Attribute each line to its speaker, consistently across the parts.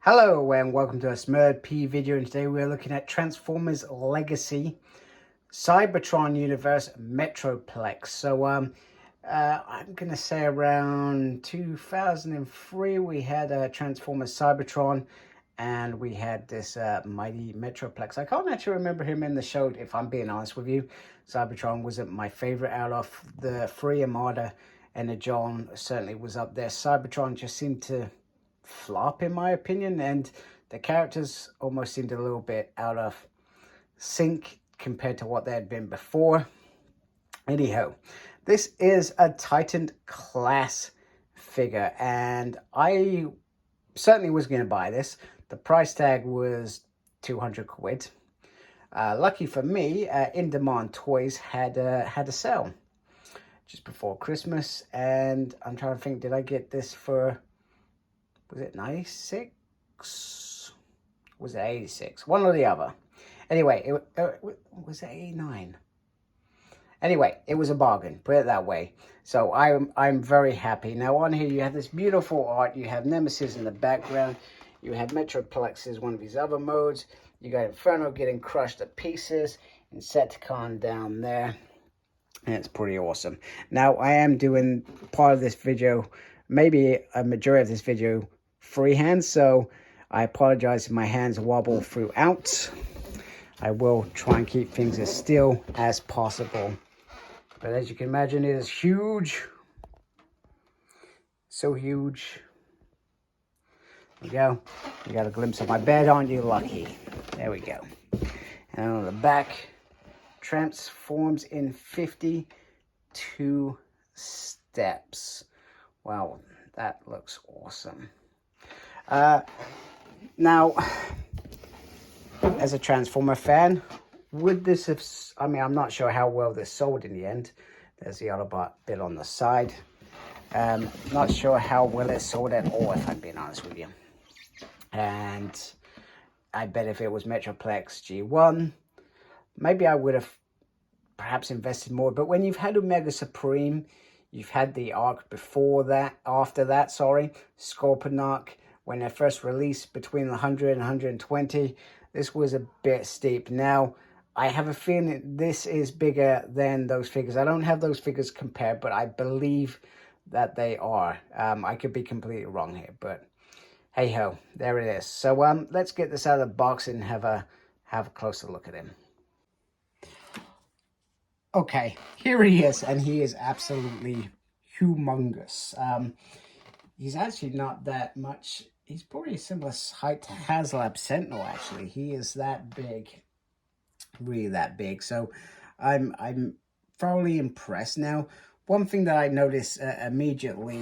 Speaker 1: Hello and welcome to a Smurd P video, and today we're looking at Transformers Legacy Cybertron Universe Metroplex. So I'm gonna say around 2003 we had Transformers Cybertron, and we had this mighty Metroplex. I can't actually remember him in the show, if I'm being honest with you. Cybertron wasn't my favorite out of the three. Armada and the John certainly was up there. Cybertron just seemed to flop in my opinion, and the characters almost seemed a little bit out of sync compared to what they had been before. Anyhow, this is a Titan class figure, and I certainly was going to buy this. The price tag was 200 quid. Lucky for me, In Demand Toys had a sale just before Christmas, and I'm trying to think, did I get this for, was it 96? Was it 86? One or the other. Anyway, it was it 89? Anyway, it was a bargain, put it that way. So I'm very happy. Now on here you have this beautiful art. You have Nemesis in the background. You have Metroplex as one of his other modes. You got Inferno getting crushed to pieces. Insecticon down there. And it's pretty awesome. Now I am doing part of this video, maybe a majority of this video, freehand, so I apologize if my hands wobble throughout. I will try and keep things as still as possible. But as you can imagine, it is huge. So huge. There we go. You got a glimpse of my bed, aren't you lucky? There we go. And on the back, transforms in 52 steps. Wow, that looks awesome. Now, as a Transformer fan, would this have, I mean, I'm not sure how well this sold in the end. There's the other bit on the side. Not sure how well it sold at all, if I'm being honest with you. And I bet if it was Metroplex G1, maybe I would have perhaps invested more. But when you've had Omega Supreme, you've had the arc before that, after that, sorry, Scorpion arc, when they first released between 100 and 120, this was a bit steep. Now, I have a feeling this is bigger than those figures. I don't have those figures compared, but I believe that they are. I could be completely wrong here, but hey ho, there it is. So let's get this out of the box and have a closer look at him. Okay, here he is, and he is absolutely humongous. He's actually not that much. He's probably a similar height to HasLab Sentinel, actually. He is that big, really that big. So I'm thoroughly impressed. Now, one thing that I noticed immediately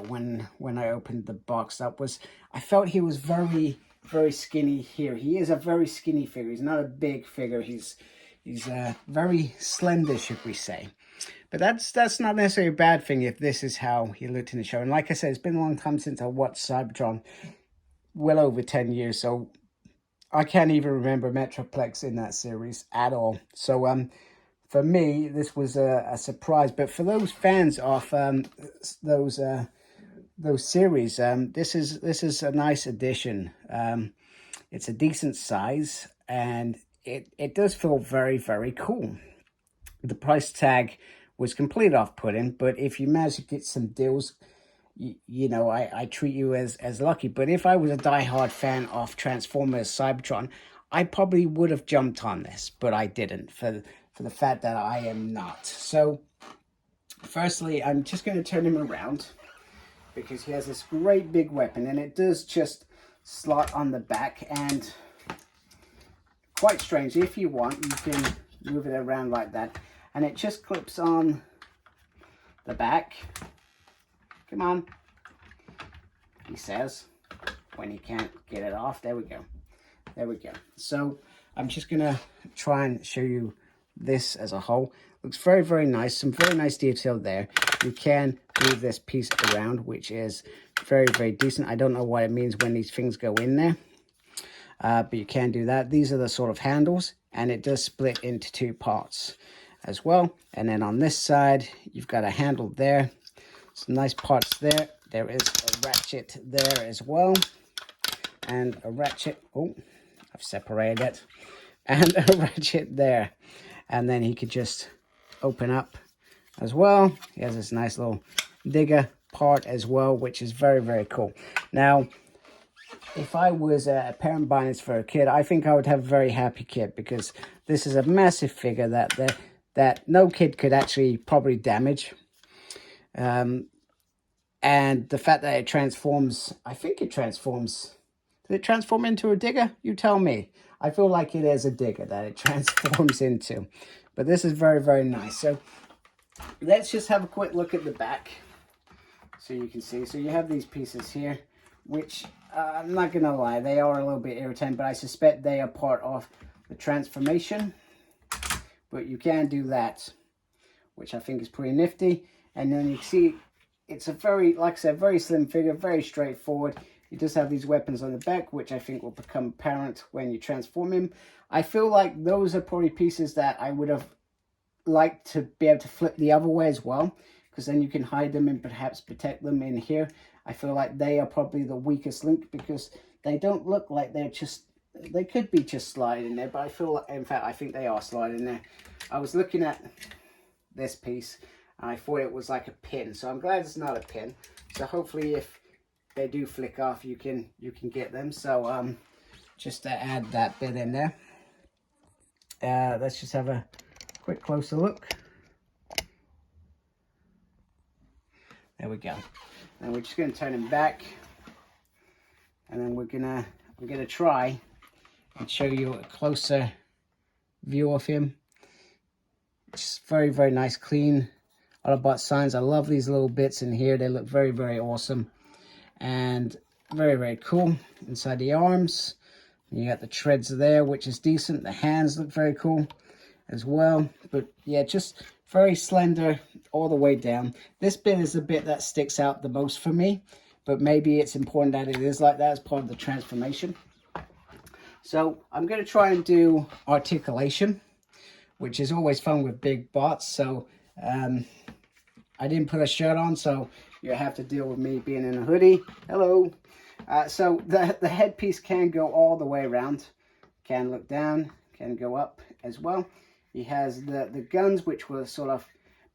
Speaker 1: when I opened the box up was I felt he was very, very skinny here. He is a very skinny figure. He's not a big figure. He's very slender, should we say. But that's not necessarily a bad thing if this is how he looked in the show. And like I said, it's been a long time since I watched Cybertron, well over 10 years. So I can't even remember Metroplex in that series at all. So for me, this was a surprise. But for those fans of those series, this is a nice addition. It's a decent size, and it does feel very, very cool. The price tag was completely off-putting, but if you manage to get some deals, you know, I treat you as lucky. But if I was a die-hard fan of Transformers Cybertron, I probably would have jumped on this, but I didn't for the fact that I am not. So, firstly, I'm just going to turn him around because he has this great big weapon, and it does just slot on the back, and quite strange, if you want, you can move it around like that, and it just clips on the back. Come on, he says, when he can't get it off. There we go. There we go. So I'm just gonna try and show you this as a whole. Looks very, very nice. Some very nice detail there. You can move this piece around, which is very, very decent. I don't know what it means when these things go in there. But you can do that. These are the sort of handles, and it does split into two parts as well. And then on this side, you've got a handle there. Some nice parts there. There is a ratchet there as well. and a ratchet. Oh, I've separated it. And a ratchet there. And then he could just open up as well. He has this nice little digger part as well, which is very, very cool. Now, if I was a parent buying this for a kid, I think I would have a very happy kid, because this is a massive figure that no kid could actually probably damage. And the fact that it transforms, I think it transforms. Does it transform into a digger? You tell me. I feel like it is a digger that it transforms into. But this is very, very nice. So let's just have a quick look at the back so you can see. So you have these pieces here, which I'm not going to lie, they are a little bit irritating, but I suspect they are part of the transformation. But you can do that, which I think is pretty nifty. And then you see it's a very, like I said, very slim figure, very straightforward. He does have these weapons on the back, which I think will become apparent when you transform him. I feel like those are probably pieces that I would have liked to be able to flip the other way as well, because then you can hide them and perhaps protect them in here. I feel like they are probably the weakest link, because they don't look like they're just, they could be just sliding there, but I feel like, in fact, I think they are sliding there. I was looking at this piece and I thought it was like a pin, so I'm glad it's not a pin. So hopefully if they do flick off, you can get them. So just to add that bit in there, let's just have a quick closer look. There we go. And we're just going to turn him back, and then we're gonna try and show you a closer view of him. Just very, very nice, clean Autobot signs. I love these little bits in here. They look very, very awesome and very, very cool. Inside the arms, you got the treads there, which is decent. The hands look very cool as well. But yeah, just very slender all the way down. This bit is the bit that sticks out the most for me, but maybe it's important that it is like that as part of the transformation. So I'm going to try and do articulation, which is always fun with big bots. So I didn't put a shirt on, so you have to deal with me being in a hoodie. Hello. So the headpiece can go all the way around, can look down, can go up as well. He has the guns, which were sort of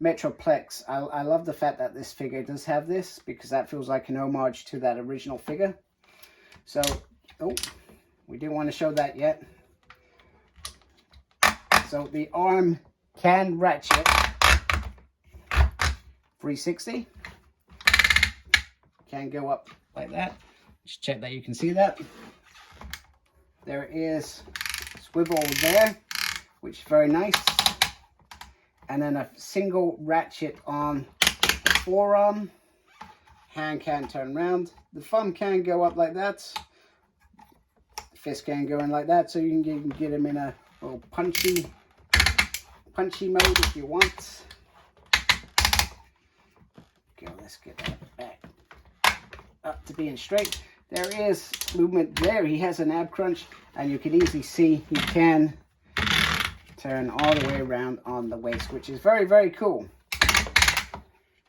Speaker 1: Metroplex. I love the fact that this figure does have this, because that feels like an homage to that original figure. So, oh, we didn't want to show that yet. So the arm can ratchet 360. Can go up like that. Just check that you can see that. There is swivel there, which is very nice. And then a single ratchet on the forearm. Hand can turn around. The thumb can go up like that. Fist can go in like that, so you can get him in a little punchy mode if you want. Okay, let's get that back up to being straight. There is movement there. He has an ab crunch, and you can easily see he can turn all the way around on the waist, which is very, very cool.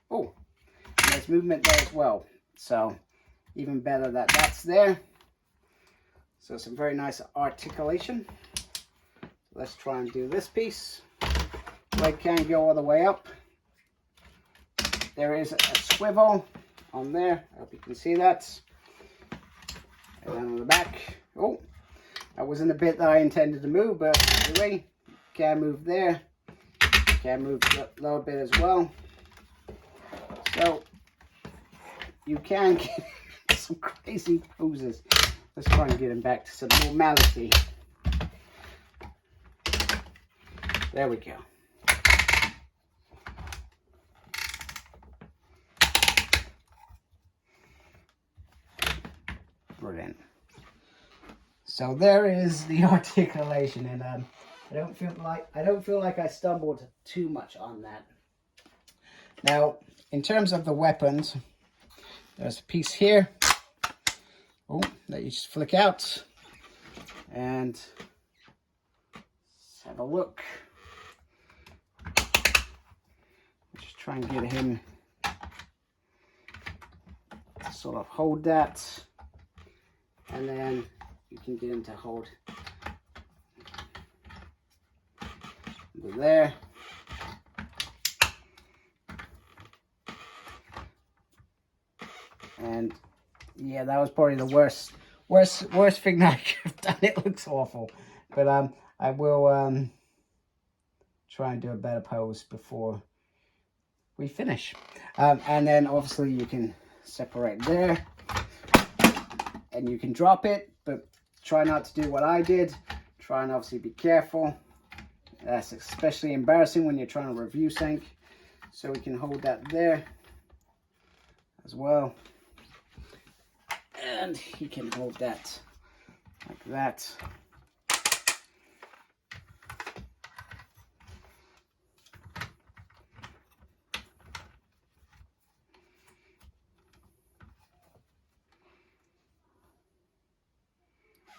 Speaker 1: Oh, and there's movement there as well, so even better that that's there. So some very nice articulation. Let's try and do this piece. Leg can go all the way up. There is a swivel on there. I hope you can see that. And then on the back. Oh, that wasn't the bit that I intended to move, but anyway, can move there. Can move a little bit as well. So you can get some crazy poses. Let's try and get him back to some normality. There we go. Brilliant. So there is the articulation, and I don't feel like I stumbled too much on that. Now, in terms of the weapons, there's a piece here. Oh, that you just flick out, and let's have a look. Just try and get him to sort of hold that. and then you can get him to hold there. And yeah, that was probably the worst thing that I could have done. It looks awful, but I will try and do a better pose before we finish. And then obviously you can separate there, and you can drop it, but try not to do what I did. Try and obviously be careful. That's especially embarrassing when you're trying to review something. So we can hold that there as well. And he can hold that like that.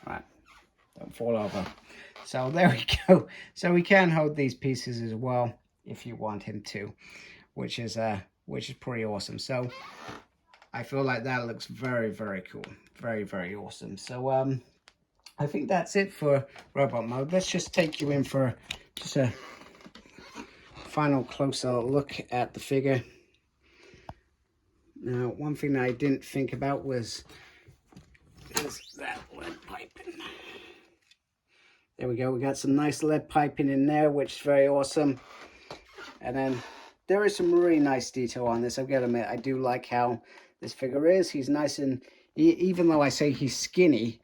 Speaker 1: Right, don't fall over. So there we go. So we can hold these pieces as well if you want him to, which is pretty awesome. So I feel like that looks very, very cool. Very, very awesome. So I think that's it for robot mode. Let's just take you in for just a final closer look at the figure. Now, one thing that I didn't think about was that lead piping. There we go. We got some nice lead piping in there, which is very awesome. And then there is some really nice detail on this. I've got to admit, I do like how this figure is. He's nice and, even though I say he's skinny,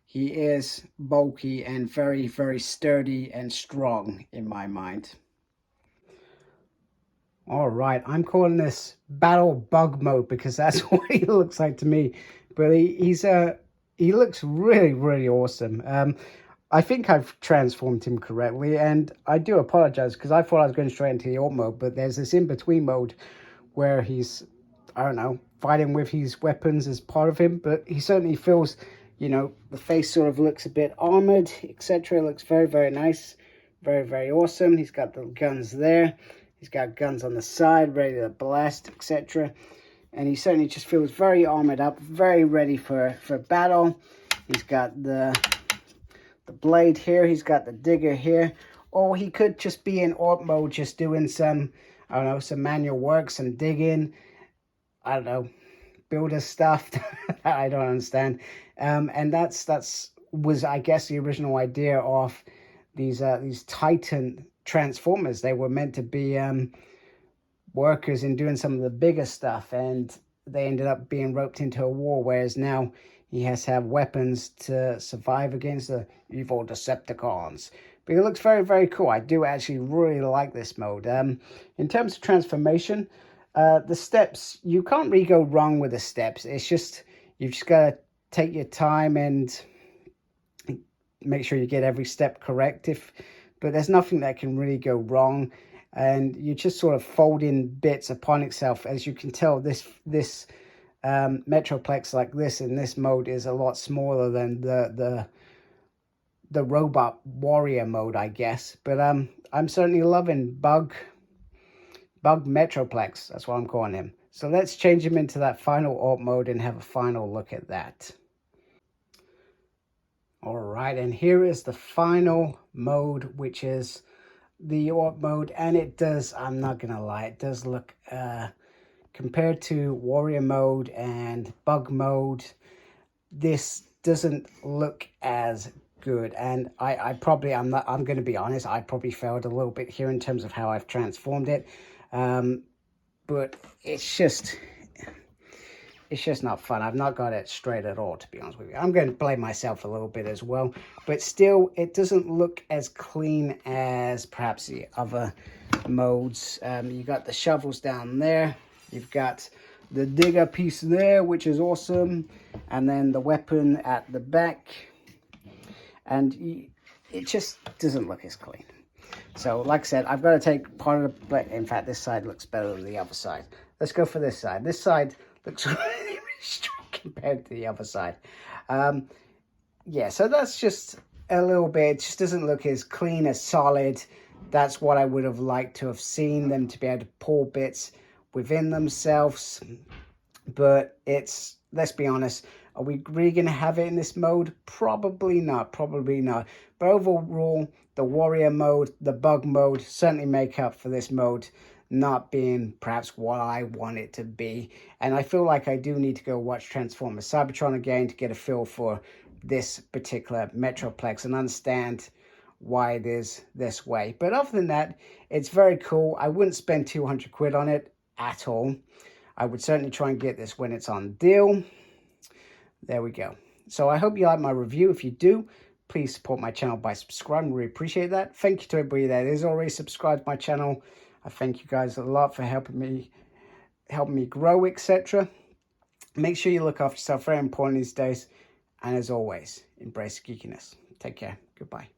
Speaker 1: he is bulky and very, very sturdy and strong in my mind. All right, I'm calling this Battle Bug Mode because that's what he looks like to me. But he looks really, really awesome. I think I've transformed him correctly, and I do apologize because I thought I was going straight into the alt mode, but there's this in-between mode where he's, I don't know, fighting with his weapons as part of him, but he certainly feels, you know, the face sort of looks a bit armored, etc. Looks very, very nice. Very, very awesome. He's got the guns there. He's got guns on the side, ready to blast, etc. And he certainly just feels very armored up, very ready for battle. He's got the blade here. He's got the digger here. Or he could just be in alt mode, just doing some, I don't know, some manual work, some digging. I don't know, builder stuff that I don't understand. And that's was, I guess, the original idea of these Titan Transformers. They were meant to be workers in doing some of the bigger stuff, and they ended up being roped into a war, whereas now he has to have weapons to survive against the evil Decepticons. But it looks very, very cool. I do actually really like this mode. In terms of transformation, the steps, you can't really go wrong with the steps. It's just, you've just got to take your time and make sure you get every step correct. But there's nothing that can really go wrong. And you just sort of fold in bits upon itself. As you can tell, this Metroplex like this in this mode is a lot smaller than the robot warrior mode, I guess. But I'm certainly loving Bug Metroplex. That's what I'm calling him. So let's change him into that final alt mode and have a final look at that. All right, and here is the final mode, which is the alt mode, and it does, I'm not gonna lie, it does look compared to warrior mode and bug mode, this doesn't look as good. And I'm gonna be honest, I probably failed a little bit here in terms of how I've transformed it, but it's just not fun. I've not got it straight at all, to be honest with you. I'm going to blame myself a little bit as well. But still, it doesn't look as clean as perhaps the other modes. You got the shovels down there. You've got the digger piece there, which is awesome. And then the weapon at the back. And it just doesn't look as clean. So, like I said, I've got to take part of the... But in fact, this side looks better than the other side. Let's go for this side. This side looks really, really strong compared to the other side. Yeah, so that's just a little bit. It just doesn't look as clean, as solid. That's what I would have liked to have seen them to be able to pull bits within themselves. But it's, let's be honest, Are we really going to have it in this mode? Probably not, probably not. But overall, the warrior mode, the bug mode, certainly make up for this mode not being perhaps what I want it to be. And I feel like I do need to go watch Transformers Cybertron again to get a feel for this particular Metroplex and understand why it is this way. But other than that, it's very cool. I wouldn't spend 200 quid on it at all. I would certainly try and get this when it's on deal. There we go. So I hope you like my review. If you do, please support my channel by subscribing. Really appreciate that. Thank you to everybody that is already subscribed to my channel. I thank you guys a lot for helping me grow, etc. Make sure you look after yourself. Very important these days. And as always, embrace geekiness. Take care. Goodbye.